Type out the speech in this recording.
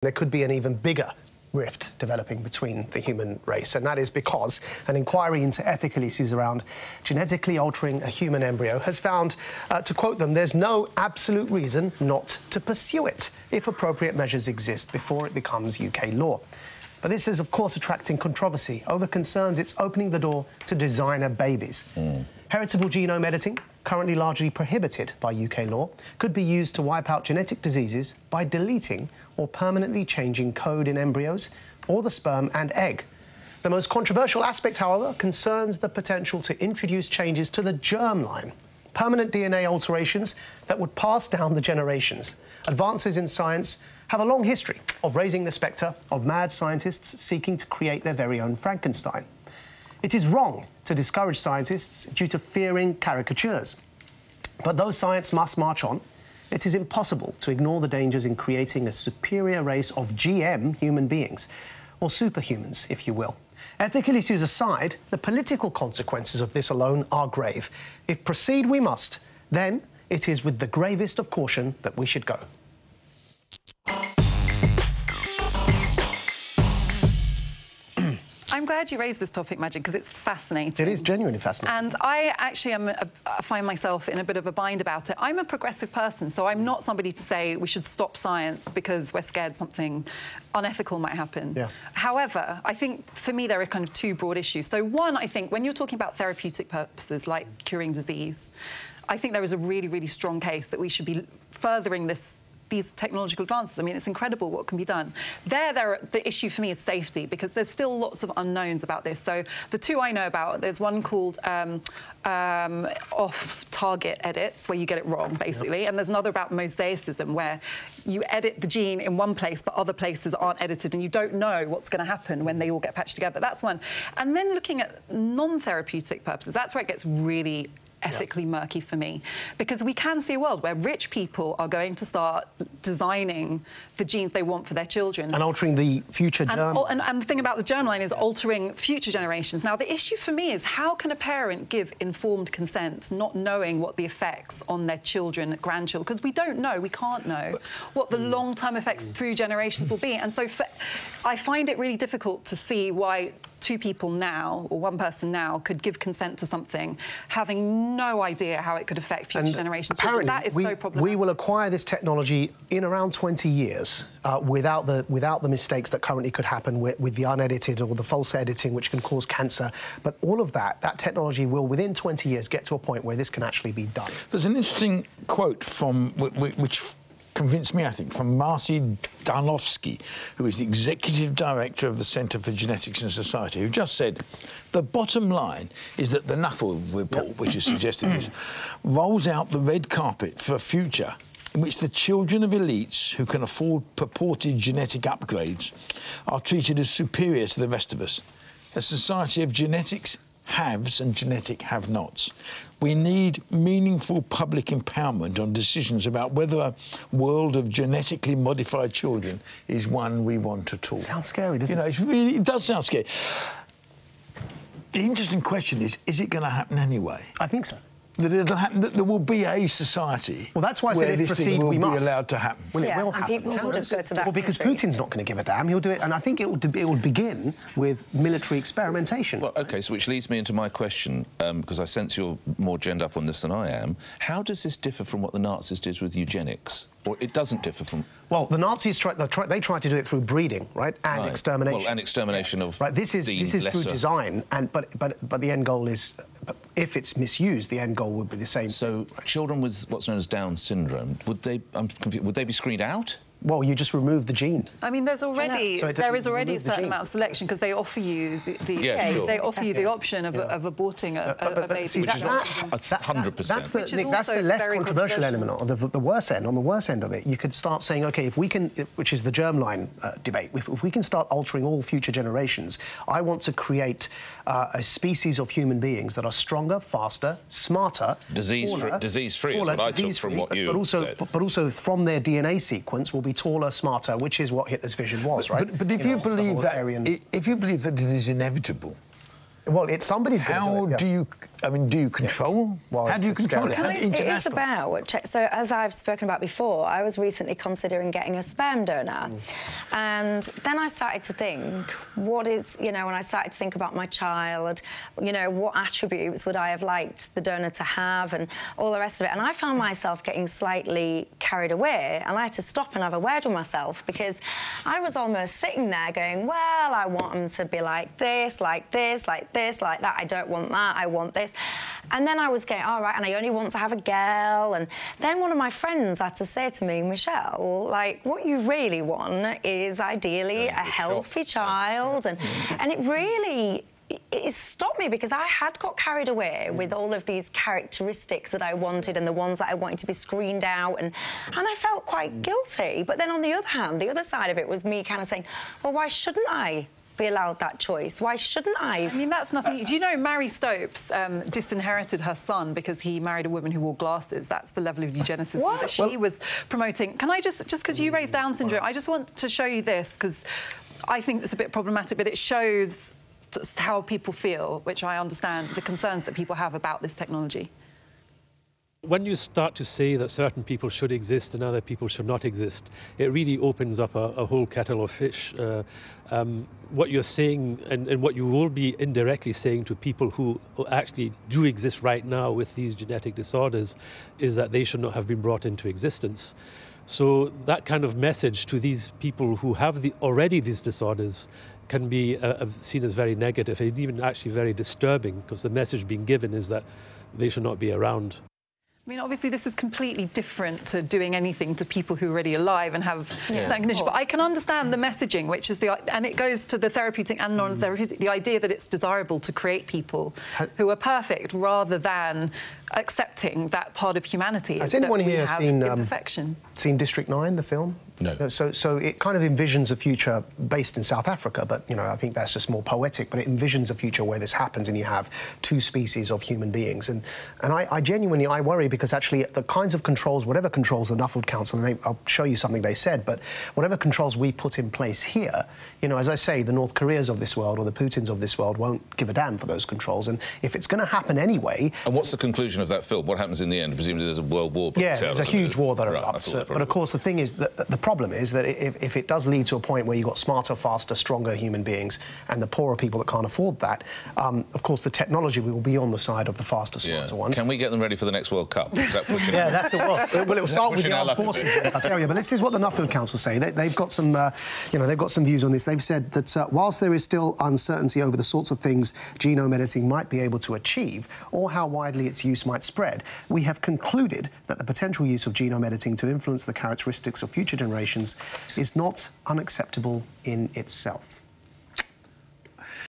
There could be an even bigger rift developing between the human race, and that is because an inquiry into ethical issues around genetically altering a human embryo has found, to quote them, there's no absolute reason not to pursue it if appropriate measures exist before it becomes UK law. But this is, of course, attracting controversy over concerns it's opening the door to designer babies. Heritable genome editing, currently largely prohibited by UK law, could be used to wipe out genetic diseases by deleting or permanently changing code in embryos or the sperm and egg. The most controversial aspect, however, concerns the potential to introduce changes to the germline, permanent DNA alterations that would pass down the generations. Advances in science have a long history of raising the spectre of mad scientists seeking to create their very own Frankenstein. It is wrong to discourage scientists due to fearing caricatures. But though science must march on, it is impossible to ignore the dangers in creating a superior race of GM human beings, or superhumans, if you will. Ethical issues aside, the political consequences of this alone are grave. If proceed we must, then it is with the gravest of caution that we should go. I'm glad you raised this topic, Maajid, because it's fascinating. It is genuinely fascinating. And I actually find myself in a bit of a bind about it. I'm a progressive person, so I'm not somebody to say we should stop science because we're scared something unethical might happen. Yeah. However, I think for me there are kind of two broad issues. So one, I think when you're talking about therapeutic purposes like curing disease, I think there is a really, really strong case that we should be furthering these technological advances. I mean, it's incredible what can be done. The issue for me is safety, because there's still lots of unknowns about this. So the two I know about, there's one called off-target edits, where you get it wrong, basically, and there's another about mosaicism, where you edit the gene in one place, but other places aren't edited, and you don't know what's going to happen when they all get patched together. That's one. And then looking at non-therapeutic purposes, that's where it gets really ethically murky for me, because we can see a world where rich people are going to start designing the genes they want for their children. And altering the future germline. And the thing about the germline is altering future generations. Now, the issue for me is how can a parent give informed consent not knowing what the effects on their children, grandchildren, because we don't know, we can't know what the long-term effects through generations will be. And so I find it really difficult to see why two people now, or one person now, could give consent to something having no idea how it could affect future generations. Apparently, that is so problematic. We will acquire this technology in around 20 years without the mistakes that currently could happen with the unedited or the false editing, which can cause cancer. But all of that technology will, within 20 years, get to a point where this can actually be done. There's an interesting quote from which convinced me, I think, from Maajid, who is the Executive Director of the Centre for Genetics and Society, who just said, the bottom line is that the Nawaz report, which is suggesting this, rolls out the red carpet for a future in which the children of elites who can afford purported genetic upgrades are treated as superior to the rest of us. A society of genetics haves and genetic have-nots. We need meaningful public empowerment on decisions about whether a world of genetically modified children is one we want at all. Sounds scary, doesn't it? It does sound scary. The interesting question is it going to happen anyway? I think so. That it'll happen, that there will be a society that's why I said if this thing will be allowed to happen. Well, it will happen. People will just go to that. Well, because Putin's not going to give a damn. He'll do it, and I think it will begin with military experimentation. Well, OK, so which leads me into my question, because I sense you're more genned up on this than I am. How does this differ from what the Nazis did with eugenics? Or it doesn't differ from... Well, the Nazis tried to do it through breeding, right, and extermination. Well, and extermination of this is through design, and but the end goal is, if it's misused, the end goal would be the same. So children with what's known as Down syndrome, would they be screened out? Well, you just remove the gene. I mean, there is already a certain amount of selection, because they offer you they offer you the option of aborting a baby. Which is not 100%. That's the less controversial element, or the worse end. On the worse end of it, you could start saying, OK, if we can, which is the germline debate, if we can start altering all future generations, I want to create a species of human beings that are stronger, faster, smarter, disease-free is what I took from what you said. But also from their DNA sequence will be taller, smarter, which is what Hitler's vision was, right? But if you believe that, it is inevitable Well, it's somebody's going to do it. How do you? I mean, do you control? Well, how do you control it? It is about. So, as I've spoken about before, I was recently considering getting a sperm donor, and then I started to think, what is, when I started to think about my child, what attributes would I have liked the donor to have, and all the rest of it. And I found myself getting slightly carried away, and I had to stop and have a word with myself, because I was almost sitting there going, well, I want them to be like this, like this, like this, like that. I don't want that. I want this. And then I was going, all right, and I only want to have a girl. And then one of my friends had to say to me, Michelle, like, what you really want is ideally a healthy child. And it really... It stopped me, because I had got carried away with all of these characteristics that I wanted and the ones that I wanted to be screened out, and I felt quite guilty. But then on the other hand, the other side of it was me kind of saying, well, why shouldn't I be allowed that choice? Why shouldn't I? I mean, that's nothing... Do you know Mary Stopes disinherited her son because he married a woman who wore glasses? That's the level of eugenicism that she was promoting. Can I just because you raised Down syndrome, I just want to show you this, because I think it's a bit problematic, but it shows how people feel, which I understand the concerns that people have about this technology. When you start to say that certain people should exist and other people should not exist, it really opens up a whole kettle of fish. What you're saying, and what you will be indirectly saying to people who actually do exist right now with these genetic disorders, is that they should not have been brought into existence. So that kind of message to these people who have already these disorders can be seen as very negative, and even actually very disturbing, because the message being given is that they should not be around. I mean, obviously, this is completely different to doing anything to people who are already alive and have certain conditions. But I can understand the messaging, which is and it goes to the therapeutic and non-therapeutic, the idea that it's desirable to create people who are perfect rather than accepting that part of humanity. Has anyone here seen District 9, the film? No. So it kind of envisions a future based in South Africa, but, I think that's just more poetic, but it envisions a future where this happens and you have two species of human beings. And I genuinely worry, because actually the kinds of controls, whatever controls the Nuffield Council, and I'll show you something they said, but whatever controls we put in place here, as I say, the North Koreas of this world or the Putins of this world won't give a damn for those controls. And if it's going to happen anyway... And what's the conclusion of that film? What happens in the end? Presumably there's a world war breaks out. Yeah, there's a huge war that erupts. But of course, the thing is that the problem is that if it does lead to a point where you've got smarter, faster, stronger human beings and the poorer people that can't afford that, of course, the technology will be on the side of the faster, smarter ones. Can we get them ready for the next World Cup? Is that pushing yeah, that's the well, it will start with the armed forces, I tell you. But this is what the Nuffield Council say. They've got some, they've got some views on this. They've said that whilst there is still uncertainty over the sorts of things genome editing might be able to achieve or how widely its use might spread, we have concluded that the potential use of genome editing to influence the characteristics of future generations is not unacceptable in itself.